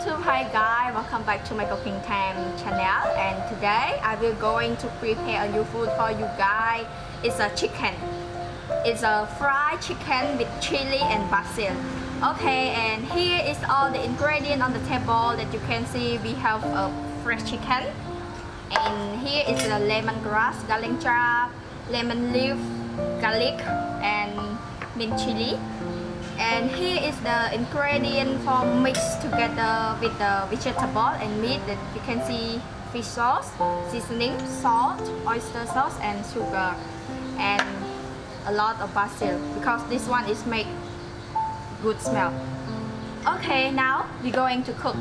YouTube, hi guys, welcome back to my cooking time channel, and today I will going to prepare a new food for you guys. It's a chicken. It's a fried chicken with chili and basil. Okay, and here is all the ingredients on the table that you can see. We have a fresh chicken, and here is the lemongrass, garlic chop, lemon leaf, garlic, and mint chili. And here is the ingredient for mixed together with the vegetable and meat that you can see: fish sauce, seasoning, salt, oyster sauce, and sugar, and a lot of basil because this one is make good smell. Okay, now we're going to cook.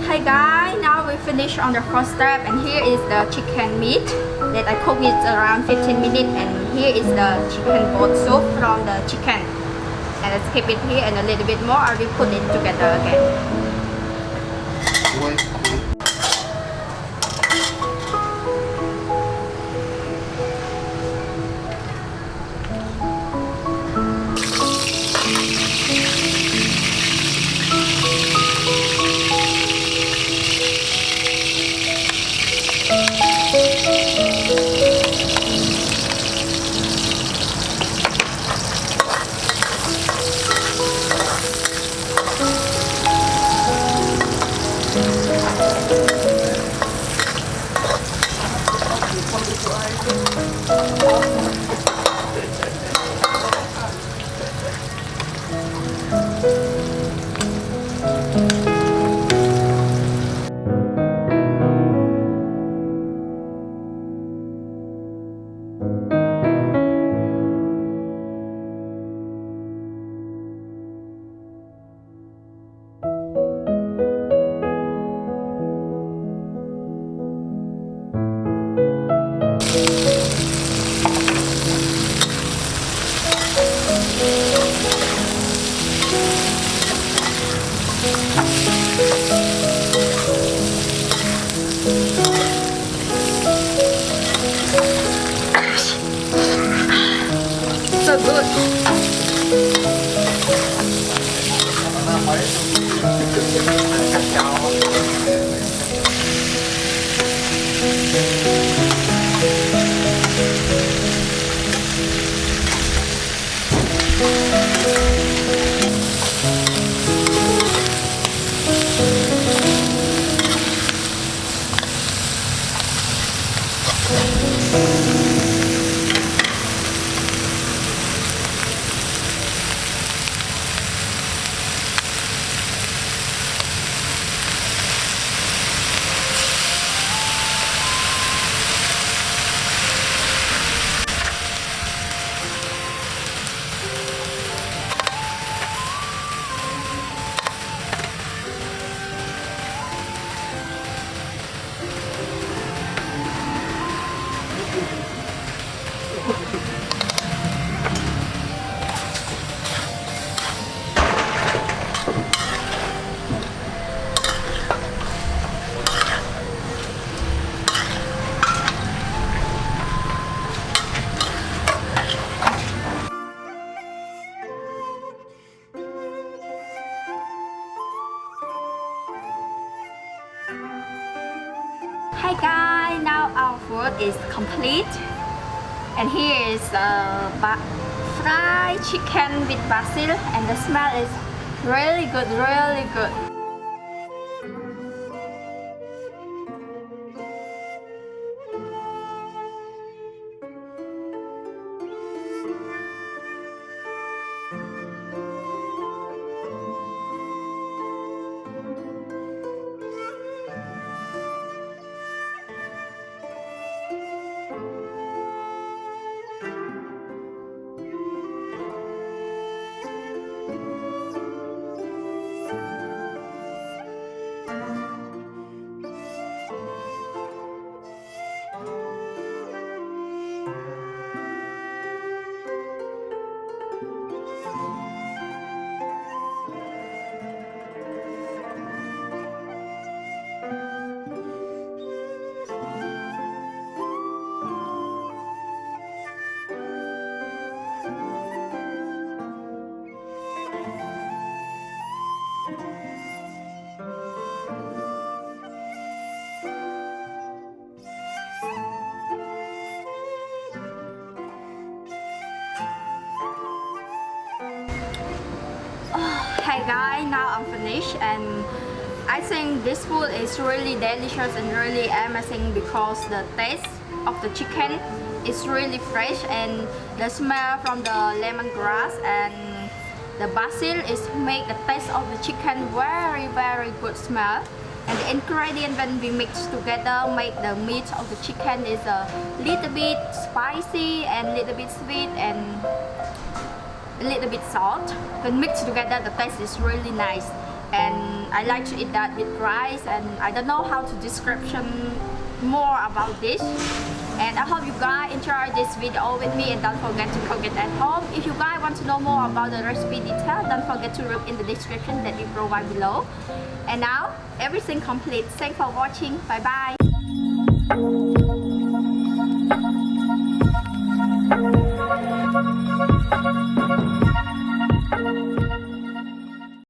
Hi guys, now we finish on the first step, and here is the chicken meat that I cooked it around 15 minutes, and here is the chicken broth soup from the chicken. And let's keep it here, and a little bit more I will put it together again. So good. complete. And here is fried chicken with basil, and the smell is really good, really good. Hey guys, now I'm finished, and I think this food is really delicious and really amazing because the taste of the chicken is really fresh, and the smell from the lemongrass and the basil is make the taste of the chicken very good smell. And the ingredient when we mix together make the meat of the chicken is a little bit spicy and little bit sweet and a little bit salt. When mixed together, the taste is really nice, and I like to eat that with rice, and I don't know how to description more about this. And I hope you guys enjoy this video with me, and don't forget to cook it at home. If you guys want to know more about the recipe detail, don't forget to look in the description that we provide below. And now everything complete. Thanks for watching. Bye bye.